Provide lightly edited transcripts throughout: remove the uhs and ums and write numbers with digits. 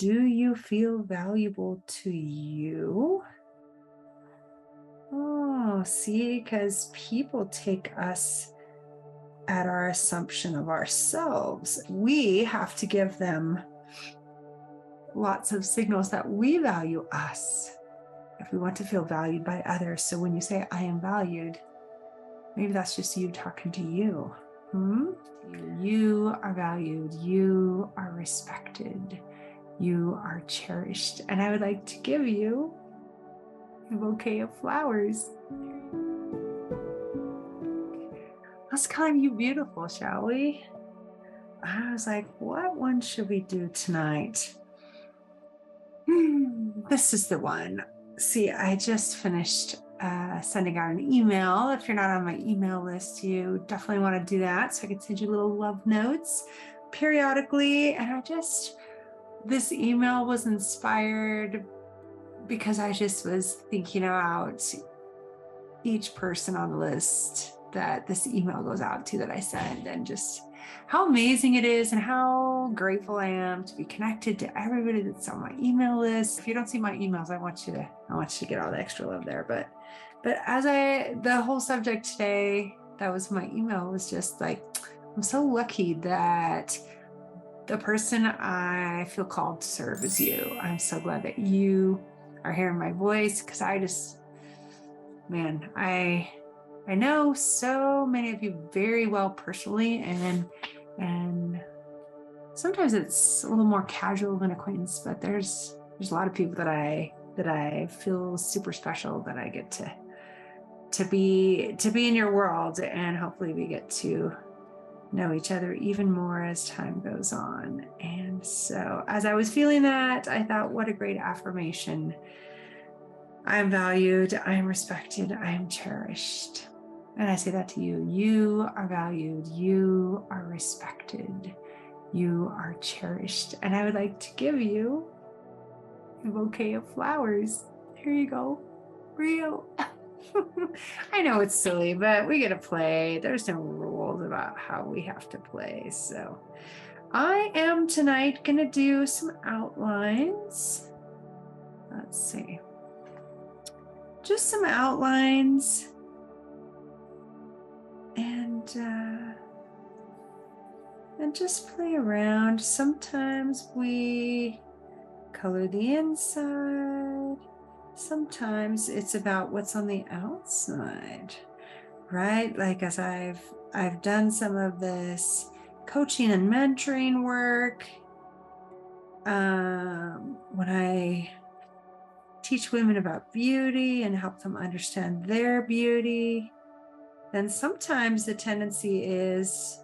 do you feel valuable to you? Oh, see, because people take us at our assumption of ourselves. We have to give them lots of signals that we value us if we want to feel valued by others. So when you say, I am valued, maybe that's just you talking to you. You are valued. You are respected. You are cherished. And I would like to give you a bouquet of flowers. Let's call you beautiful, shall we? I was like, what one should we do tonight? This is the one. See, I just finished sending out an email. If you're not on my email list, you definitely want to do that so I can send you little love notes periodically. And this email was inspired because I just was thinking about each person on the list that this email goes out to that I send, and just how amazing it is and how grateful I am to be connected to everybody that's on my email list. If you don't see my emails, I want you to get all the extra love there. But the whole subject today, that was my email, was just like, I'm so lucky that the person I feel called to serve is you. I'm so glad that you are hearing my voice, because I know so many of you very well personally, and sometimes it's a little more casual than acquaintance, but there's a lot of people that I feel super special that I get to be in your world, and hopefully we get to know each other even more as time goes on. And so as I was feeling that, I thought, what a great affirmation. I am valued, I am respected, I am cherished. And I say that to you. You are valued, you are respected, you are cherished. And I would like to give you a bouquet of flowers. Here you go. Real. I know it's silly, but we get to play. There's no rules about how we have to play. So I am tonight going to do some outlines. Let's see. Just some outlines, and just play around. Sometimes we color the inside. Sometimes it's about what's on the outside, right? Like, as I've done some of this coaching and mentoring work, when I teach women about beauty and help them understand their beauty, then sometimes the tendency is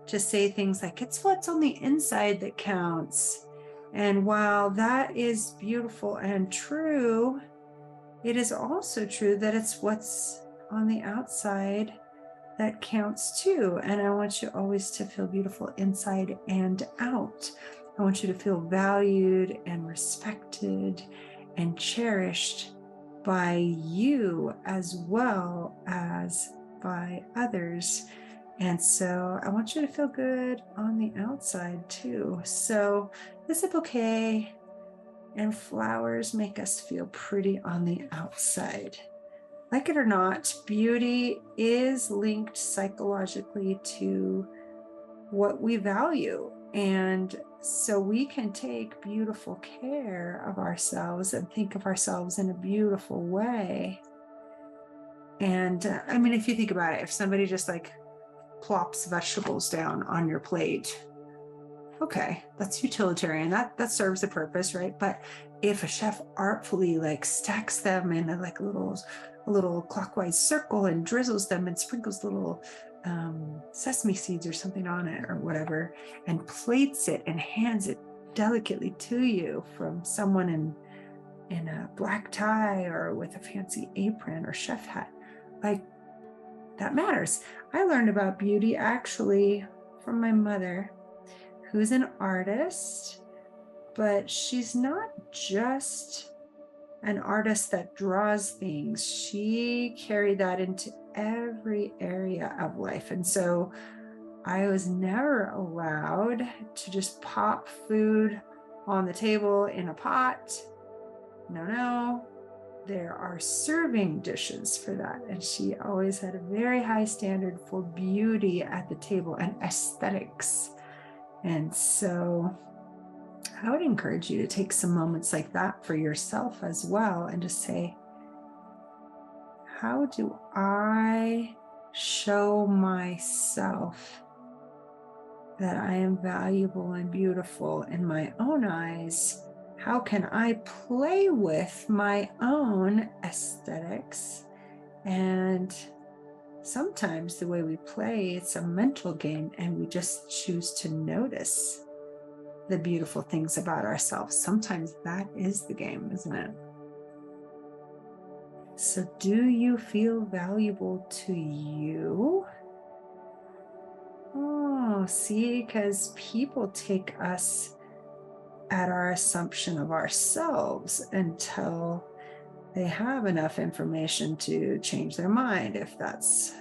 to say things like, it's what's on the inside that counts. And while that is beautiful and true, it is also true that it's what's on the outside that counts too. And I want you always to feel beautiful inside and out. I want you to feel valued and respected and cherished by you as well as by others. And so I want you to feel good on the outside too. So this is a bouquet, and flowers make us feel pretty on the outside. Like it or not, beauty is linked psychologically to what we value. And so we can take beautiful care of ourselves and think of ourselves in a beautiful way. And I mean, if you think about it, if somebody just like plops vegetables down on your plate, okay, that's utilitarian. That serves a purpose, right? But if a chef artfully like stacks them in a little clockwise circle and drizzles them and sprinkles little sesame seeds or something on it or whatever, and plates it and hands it delicately to you from someone in a black tie or with a fancy apron or chef hat, like, that matters. I learned about beauty actually from my mother, who's an artist, but she's not just an artist that draws things. She carried that into every area of life. And so I was never allowed to just pop food on the table in a pot. No. There are serving dishes for that. And she always had a very high standard for beauty at the table and aesthetics. And so I would encourage you to take some moments like that for yourself as well and just say, how do I show myself that I am valuable and beautiful in my own eyes? How can I play with my own aesthetics? And sometimes the way we play, it's a mental game, and we just choose to notice the beautiful things about ourselves. Sometimes that is the game, isn't it? So do you feel valuable to you? Oh, see, because people take us at our assumption of ourselves until they have enough information to change their mind, if that's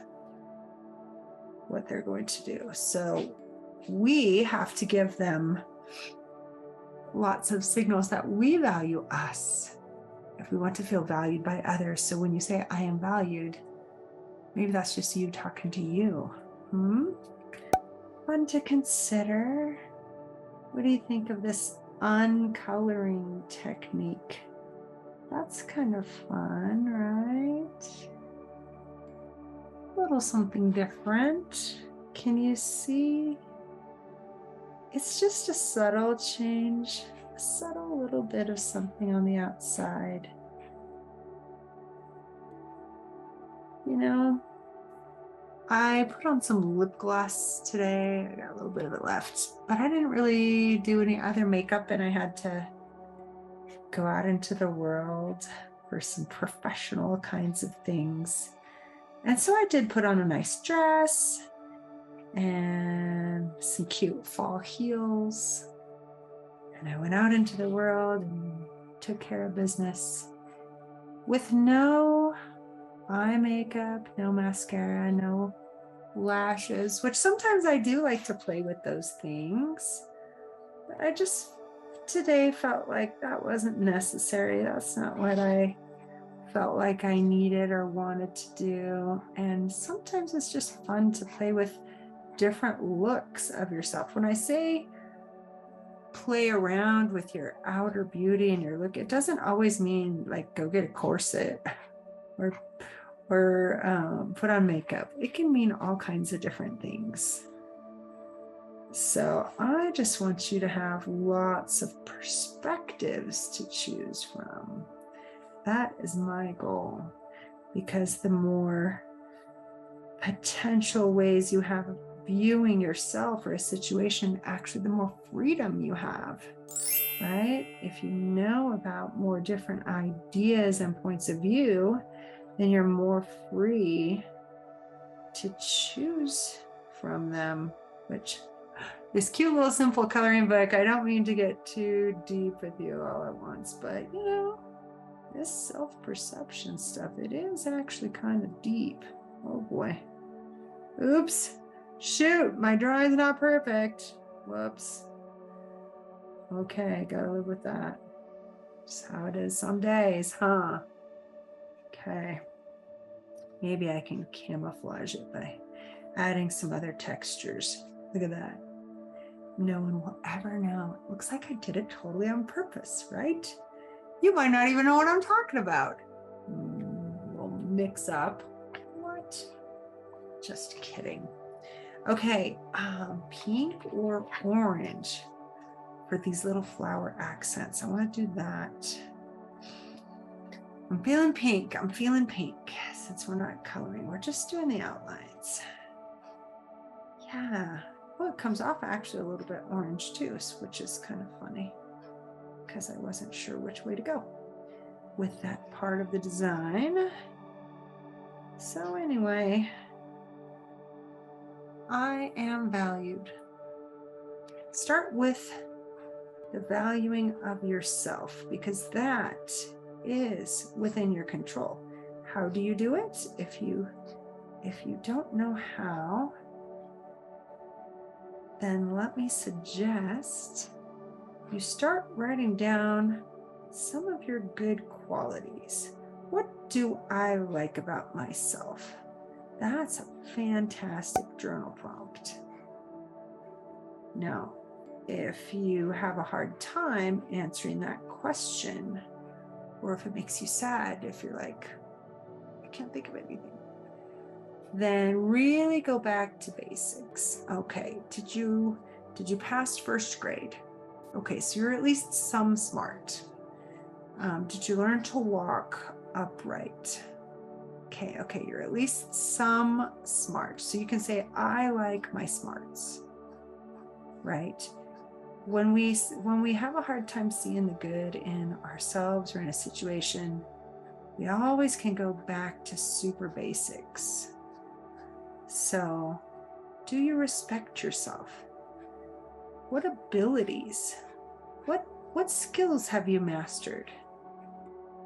what they're going to do. So we have to give them lots of signals that we value us if we want to feel valued by others. So when you say, I am valued, maybe that's just you talking to you. Fun to consider. What do you think of this uncoloring technique? That's kind of fun, right? A little something different. Can you see? It's just a subtle change, a subtle little bit of something on the outside. You know, I put on some lip gloss today. I got a little bit of it left, but I didn't really do any other makeup, and I had to go out into the world for some professional kinds of things. And so I did put on a nice dress and some cute fall heels. And I went out into the world and took care of business with no eye makeup, no mascara, no lashes, which sometimes I do like to play with those things. But I just today felt like that wasn't necessary. That's not what I felt like I needed or wanted to do. And sometimes it's just fun to play with different looks of yourself. When I say play around with your outer beauty and your look, it doesn't always mean like go get a corset or put on makeup. It can mean all kinds of different things. So I just want you to have lots of perspectives to choose from. That is my goal, because the more potential ways you have of viewing yourself or a situation, actually the more freedom you have, right? If you know about more different ideas and points of view, then you're more free to choose from them, which this cute little simple coloring book, I don't mean to get too deep with you all at once, but you know, this self-perception stuff, it is actually kind of deep. Oh boy. Oops. Shoot, my drawing's not perfect. Whoops. Okay, gotta live with that. Just how it is some days, huh? Okay. Maybe I can camouflage it by adding some other textures. Look at that. No one will ever know. It looks like I did it totally on purpose, right? You might not even know what I'm talking about. We'll mix up. What? Just kidding. Okay, pink or orange for these little flower accents. I want to do that. I'm feeling pink. Since we're not coloring, we're just doing the outlines. Yeah. Well, it comes off actually a little bit orange too, which is kind of funny, because I wasn't sure which way to go with that part of the design. So anyway, I am valued. Start with the valuing of yourself, because that is within your control. How do you do it? If you don't know how, then let me suggest you start writing down some of your good qualities. What do I like about myself? That's a fantastic journal prompt. Now, if you have a hard time answering that question, or if it makes you sad, if you're like, I can't think of anything, then really go back to basics. Okay, did you pass first grade? Okay, so you're at least some smart. Did you learn to walk upright? Okay, you're at least some smart. So you can say, I like my smarts, right? When we have a hard time seeing the good in ourselves or in a situation, we always can go back to super basics. So, do you respect yourself? What abilities? What skills have you mastered?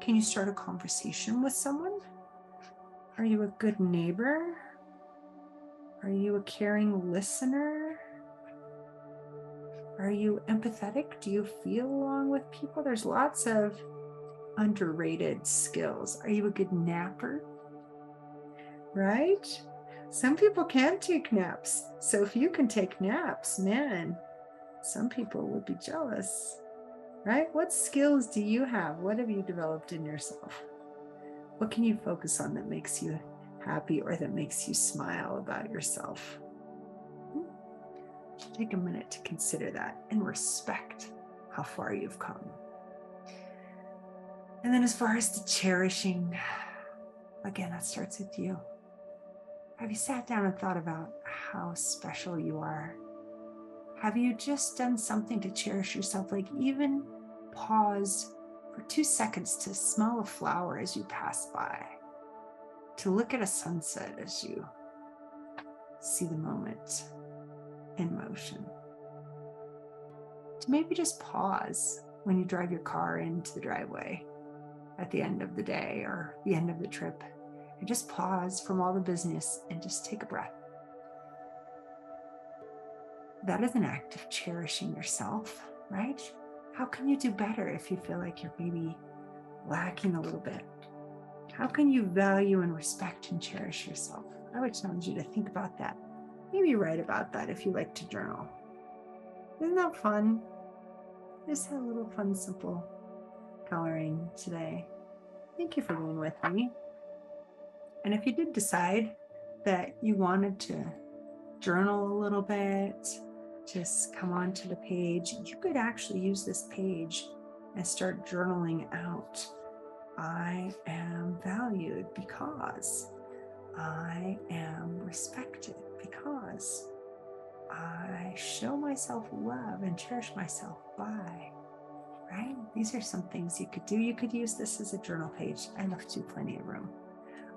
Can you start a conversation with someone? Are you a good neighbor? Are you a caring listener? Are you empathetic? Do you feel along with people? There's lots of underrated skills. Are you a good napper? Right? Some people can't take naps. So if you can take naps, man, some people would be jealous, right? What skills do you have? What have you developed in yourself? What can you focus on that makes you happy or that makes you smile about yourself? Take a minute to consider that and respect how far you've come. And then as far as the cherishing, again, that starts with you. Have you sat down and thought about how special you are? Have you just done something to cherish yourself? Like even pause for 2 seconds to smell a flower as you pass by, to look at a sunset as you see the moment in motion, to maybe just pause when you drive your car into the driveway at the end of the day or the end of the trip, and just pause from all the business and just take a breath. That is an act of cherishing yourself, right? How can you do better if you feel like you're maybe lacking a little bit? How can you value and respect and cherish yourself? I would challenge you to think about that. Maybe write about that if you like to journal. Isn't that fun? Just a little fun, simple coloring today. Thank you for being with me. And if you did decide that you wanted to journal a little bit, just come onto the page. You could actually use this page and start journaling out. I am valued because I am respected, because I show myself love and cherish myself by, right? These are some things you could do. You could use this as a journal page. I left you plenty of room.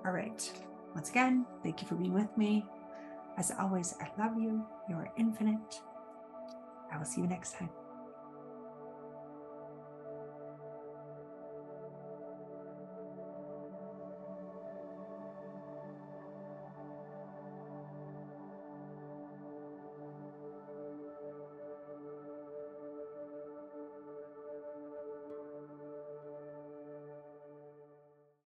All right. Once again, thank you for being with me. As always, I love you. You are infinite. I will see you next time.